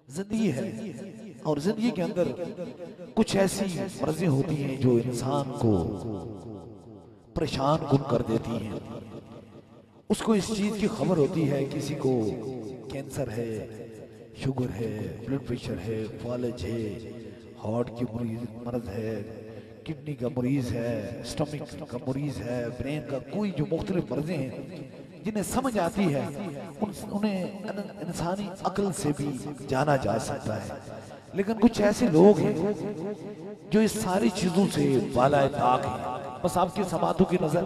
जिंदगी है और जिंदगी के अंदर कुछ ऐसी मर्जें होती हैं जो इंसान को परेशान गुम कर देती हैं। उसको इस चीज की खबर होती है, किसी को कैंसर है, शुगर है, ब्लड प्रेशर है, फालज है, हार्ट की मर्ज है, किडनी का मरीज है, स्टमक का मरीज है, ब्रेन का, कोई जो मुख्तलिफ मर्जें हैं जिन्हें समझ आती है उन्हें इंसानी अक्ल से भी जाना जा सकता है। लेकिन कुछ ऐसे लोग हैं जो इस सारी चीजों से बालाए ताक हैं। बस आपकी समातों की नजर,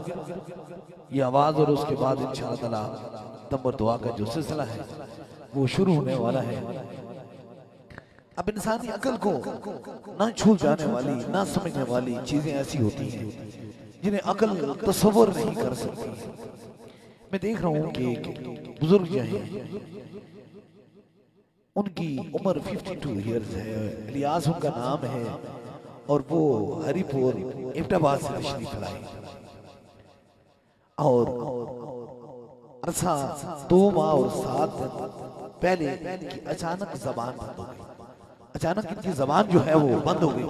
ये आवाज और उसके बाद इंशाअल्लाह ताला तंबर दुआ का जो सिलसिला है वो शुरू होने वाला है। अब इंसानी अकल को ना छू जाने वाली, ना समझने वाली चीजें ऐसी होती हैं जिन्हें अकल तस्वर नहीं कर सकती। मैं देख रहा हूं कि एक बुजुर्ग जो हैं उनकी उम्र 52 इयर्स है, इलियास उनका नाम है और वो हरिपुर एबटाबाद से तशरीफ लाए और अरसा 2 माह और 7 दिन पहले इनकी अचानक जबान बंद हो गई। अचानक इनकी जबान जो है वो बंद हो गई।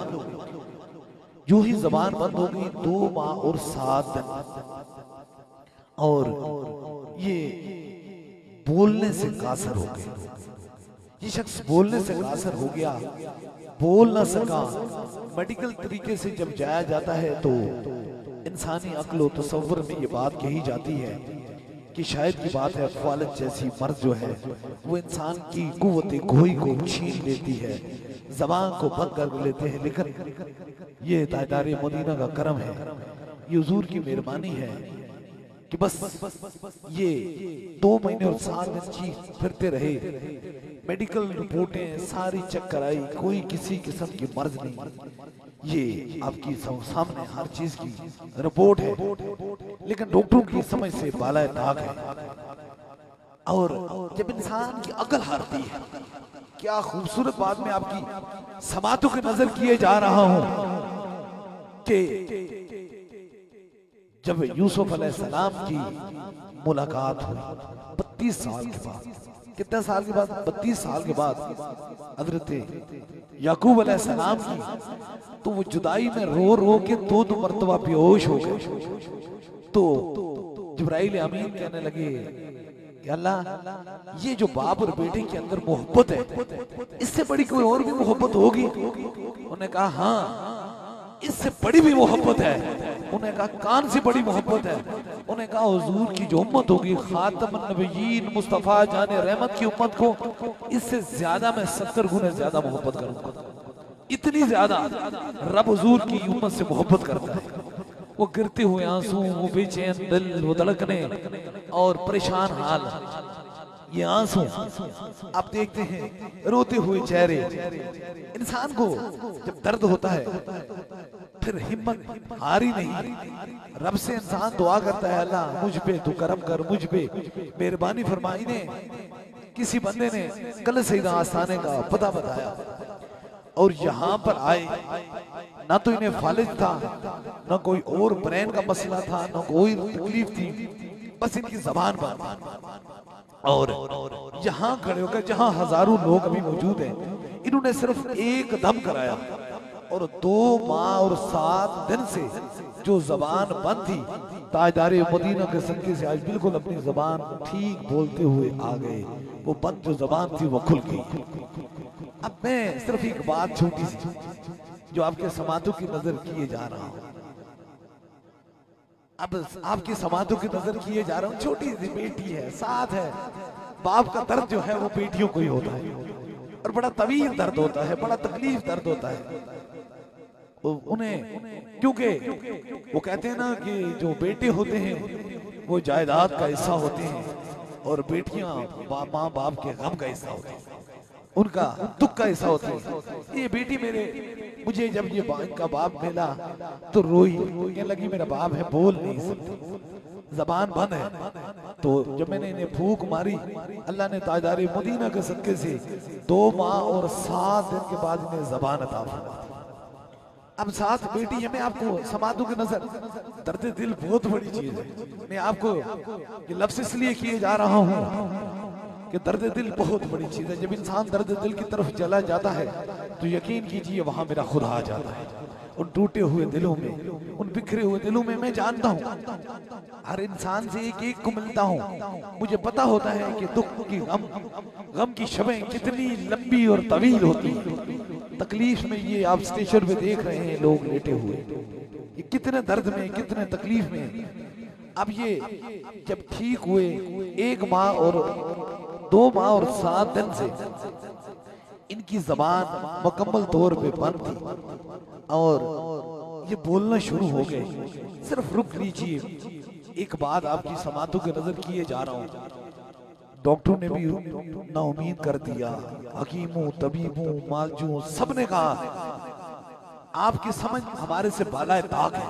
जो ही जबान बंद हो गई 2 माह और 7 दिन और ये बोलने से कासर हो गए। ये शख्स बोलने से कासर हो गया, बोल ना सका। मेडिकल तरीके से जब जाया जाता है तो इंसानी अक्ल और तसव्वुर में ये बात कही जाती है कि शायद की बात है फालज जैसी मर्ज जो है वो इंसान की कुव्वत गोई को छीन लेती है, जबान को बंद कर लेते हैं। लेकिन ये ताजदार मदीना का करम है, ये हुजूर की मेहरबानी है कि बस ये 2 महीने और 7 दिन चीख फिरते रहे। मेडिकल रिपोर्टें सारी चेक कराई, कोई किसी किस्म की मर्ज नहीं। ये आपकी सामने हर चीज की रिपोर्ट है, लेकिन डॉक्टरों की समझ से बालाए ताक है। और जब इंसान की अकल हारती है, क्या खूबसूरत बात में आपकी समातों की नजर किए जा रहा हूं कि जब यूसुफ अलैहिस्सलाम की मुलाकात हुई 32 साल के बाद, कितने साल के बाद? 32 साल के बाद हजरत याकूब अलैहिस्सलाम की, तो वो जुदाई में रो रो के 2 मरतबा बेहोश हो गए। तो जिब्राइल अमीन कहने लगे कि अल्लाह, ये जो बाप और बेटे के अंदर मोहब्बत है, इससे बड़ी कोई और भी मोहब्बत होगी? उन्होंने कहा हाँ, इससे बड़ी भी मोहब्बत है। उन्हें कहा कौन सी बड़ी मोहब्बत है? उन्हें कहा हुजूर की जो उम्मत होगी, खातमुन नबिय्यीन मुस्तफा जाने रहमत की उम्मत को, इससे ज्यादा मैं 70 गुना ज्यादा मोहब्बत करूंगा। इतनी ज्यादा रब हुजूर की उम्मत से मोहब्बत करता है। वो गिरते हुए आंसू, वो बेचैन दिल, वो धड़कने और परेशान हाल, ये आंसू आप देखते हैं, रोते हुए चेहरे। इंसान को जब दर्द होता है फिर हिम्मत हारी नहीं, रब से इंसान दुआ करता है, अल्लाह मुझ पे तू करम कर, मुझ पे मेहरबानी फरमाई। ने किसी बंदे ने कल सईदा आस्थाने का पता बताया और यहाँ पर आए, ना तो इन्हें फालिज था, ना कोई और ब्रेन का मसला था, ना कोई तकलीफ थी, बस इनकी जबान बंद। और यहाँ खड़े होकर, जहाँ हजारों लोग अभी मौजूद हैं, इन्होंने सिर्फ एक दम कराया और 2 माह और 7 दिन से जो जबान बंद थी, ताजदारे मदीना के सदके से आज बिल्कुल अपनी जबान ठीक बोलते हुए आ गए। वो बंद जो जबान थी वो खुल गई। अब मैं सिर्फ एक बात छोटी सी जो आपके समातों की नजर किए जा रहा हूं, अब आपकी समातों की नजर किए जा रहा हूं। छोटी सी बेटी है, साथ है, बाप का दर्द जो है वो बेटियों को ही होता है और बड़ा तवील दर्द होता है, बड़ा तकलीफ दर्द होता है उन्हें, क्योंकि वो कहते हैं ना कि जो बेटे होते हैं वो जायदाद का हिस्सा होते हैं और बेटियां माँ बाप के गम का हिस्सा होती हैं, उनका दुख का हिस्सा होती है। ये बेटी मुझे जब ये इनका बाप मिला तो रोई, कहने लगी मेरा बाप है, बोल नहीं सकती, जबान बंद है। तो जब मैंने इन्हें फूक मारी, अल्लाह ने ताजदारे मदीना के सदके से 2 माह और 7 दिन के बाद इन्हें जबान अता फरमाई। अब 7 बेटी है, मैं आपको समातों की नजर, दर्द दिल बहुत बड़ी चीज है। मैं आपको ये लफ्ज इसलिए किए जा रहा हूँ कि दर्द दिल बहुत बड़ी चीज है। जब इंसान दर्द दिल की तरफ चला जाता है तो यकीन कीजिए वहां मेरा खुदा आ जाता है। उन टूटे हुए दिलों में, उन बिखरे हुए दिलों में मैं जानता हूँ हर इंसान से एक एक को मिलता हूँ। मुझे पता होता है कि दुख की गम की शबें कितनी लंबी और तवील होती है। तकलीफ में ये आप स्टेशन पे देख रहे हैं लोग लेटे हुए, ये कितने दर्द में, कितने तकलीफ में। अब ये जब ठीक हुए 1 माह और 2 माह और 7 दिन से इनकी जबान मुकम्मल तौर पे बंद थी और ये बोलना शुरू हो गए। सिर्फ रुक लीजिए, एक बात आपकी समातों के नजर किए जा रहा हूँ। डॉक्टरों ने भी ना उम्मीद कर दिया, हकीमों, तबीबों, मालजों, सबने कहा आपकी समझ हमारे से बाला ताक है।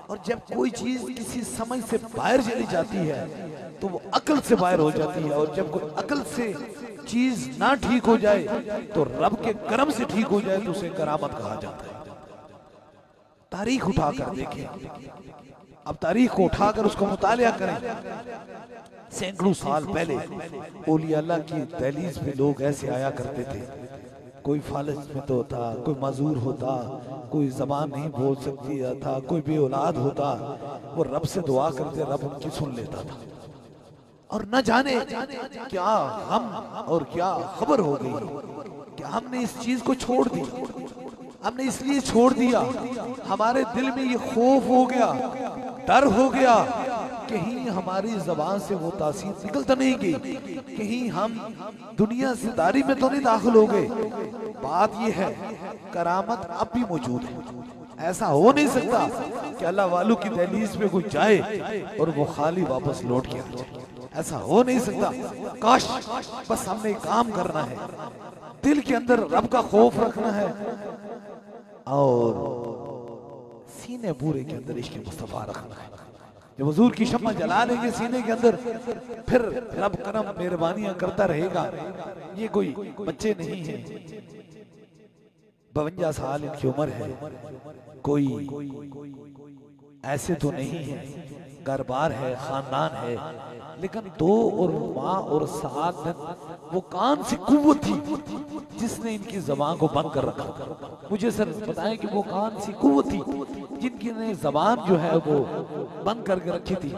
और जब कोई चीज किसी समझ से बाहर चली जाती है तो वो अकल से बाहर हो जाती है। और जब कोई अकल से चीज ना ठीक हो जाए तो रब के करम से ठीक हो जाए तो उसे करामत कहा जाता है। तारीख उठाकर देखें, अब तारीख को उठाकर उसको मुतालिया करें। सैकड़ों साल पहले औलिया अल्लाह की दहलीज पे लोग ऐसे आया करते थे। कोई फालिज में तो था, कोई मजूर होता, कोई जबान नहीं बोल सकती था, कोई बे औलाद होता, वो रब से दुआ करते, रब उनकी सुन लेता था। और न जाने क्या गम और क्या खबर हो गई कि हमने इस चीज को छोड़ दिया। हमने इसलिए छोड़ दिया, हमारे दिल में ये खौफ हो गया, डर हो गया, कहीं हमारी जबान से वो तासीर निकल तो नहीं गई, कहीं हम दुनिया से दारी में तो नहीं दाखिल हो गए। बात ये है करामत अब भी मौजूद है। ऐसा हो नहीं सकता कि अल्लाह वालों की दहलीज पे कोई जाए और वो खाली वापस लौट के आ जाए। ऐसा हो नहीं सकता। काश बस हमने काम करना है, दिल के अंदर रब का खौफ रखना है और सीने बूरे के अंदर इश्क़ मुस्तफा रखना है। जब हुजूर की शम्मा जला लेंगे सीने के अंदर, फिर रब करम मेहरबानियां करता रहेगा। ये कोई बच्चे नहीं हैं, 52 साल इनकी उम्र है, कोई ऐसे तो नहीं है, घर बार है, खानदान है, लेकिन 2 और माह और 7 दिन वो कौन सी कुव्वत थी जिसने इनकी जबान को बंद कर रखा। मुझे सर बताएं कि वो कौन सी कुव्वत थी जिनकी ने जबान जो है वो बंद करके रखी थी।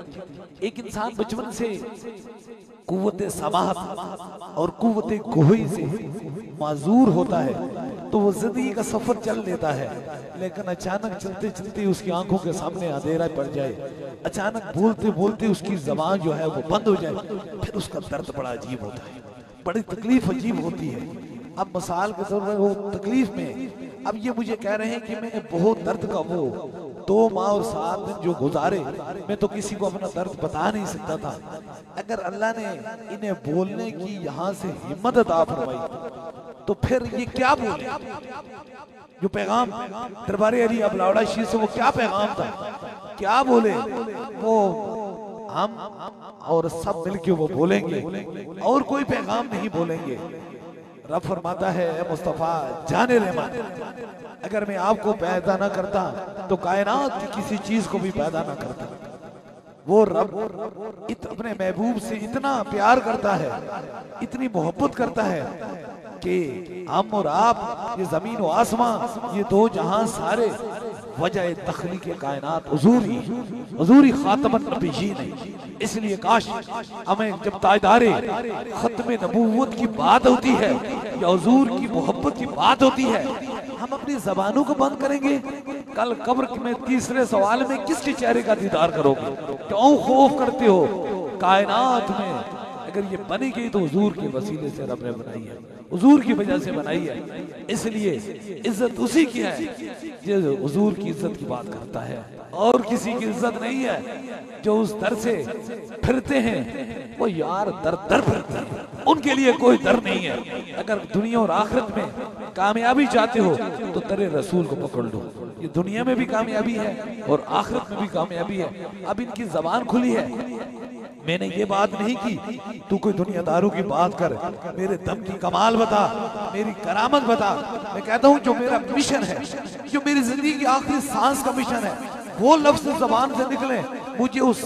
एक इंसान बचपन से कुव्वत समाहत और कुव्वत गोही से माजूर होता है तो वो जिंदगी का सफर चल लेता है, लेकिन अचानक चलते चलते उसकी आंखों के सामने अंधेरा पड़ जाए, अचानक बोलते बोलते उसकी जबान जो है वो बंद हो जाए, फिर उसका दर्द बड़ा अजीब होता है, बड़ी तकलीफ अजीब होती है। अब मिसाल के तौर पर वो तकलीफ में, अब ये मुझे कह रहे हैं कि मैंने बहुत दर्द का वो 2 माह और 7 दिन जो गुजारे, मैं तो किसी को अपना दर्द बता नहीं सकता था। अगर अल्लाह ने इन्हें बोलने की यहाँ से हिम्मत अता फरमाई तो फिर ये क्या बोले। जो पैगाम दरबारे अली अबलावड़ा शीर से वो क्या पैगाम था, क्या बोले वो हम और सब मिलके वो बोलेंगे और कोई पैगाम नहीं बोलेंगे। रब फरमाता है मुस्तफा जाने ले मन, अगर मैं आपको पैदा ना करता तो कायनात की किसी चीज को भी पैदा ना करता। वो रब अपने महबूब से इतना प्यार करता है, इतनी मोहब्बत करता है कि हम और आप, ये जमीन और आसमां, ये 2 जहां सारे वजह तखलीक कायनात हुजूरी खातमन नबीयीन है। इसलिए काश हमें जब ताजदारे खत्म नबूवत की बात होती है या हुजूर की मोहब्बत की बात होती है, हम अपनी जबानों को बंद करेंगे। कल कब्र में तीसरे सवाल में किसके चेहरे का दीदार करोगे? क्यों खौफ करते हो? कायनात में अगर ये बनी गई तो हुजूर के वसीले से रब ने बनाई है, हुजूर की वजह से बनाई है। इसलिए इज्जत उसी की है जो हुजूर की इज्जत की बात करता है, और किसी की इज्जत नहीं है। जो उस दर से फिरते हैं वो यार दर दर फिरते हैं, उनके लिए कोई डर नहीं है। अगर दुनिया और आखिरत में कामयाबी चाहते हो तो तेरे रसूल को पकड़ लो। ये दुनिया में भी कामयाबी है और आखिरत में भी कामयाबी है। अब इनकी जबान खुली है। मैंने ये बात नहीं की तू कोई दुनियादारों की बात कर, मेरे दम की कमाल बता, मेरी करामत बता। मैं कहता हूँ जो मेरा मिशन है, जो मेरी जिंदगी की आखिरी सांस का मिशन है, वो लफ्ज जबान से निकले, मुझे उस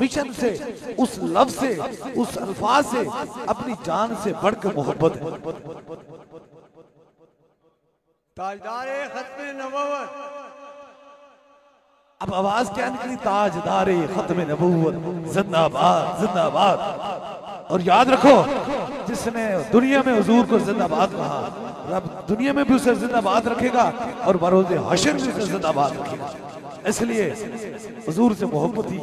मिशन से, उस लफ्ज से, उस अल्फाज से अपनी जान से बढ़कर मोहब्बत है। ताजदारे खत्म नबूवत। अब आवाज क्या निकली? ताजदारे खत्म नबूवत जिंदाबाद जिंदाबाद। और याद रखो, जिसने दुनिया में हुजूर को जिंदाबाद कहा, रब दुनिया में भी उसे जिंदाबाद रखेगा और बरोज़े हशर भी उसे जिंदाबाद रखेगा। इसलिए हुजूर से मोहब्बत ही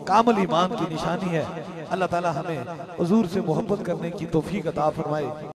कामिल ईमान की निशानी है। अल्लाह ताला हमें हुजूर से मोहब्बत करने की तौफीक अता फरमाए।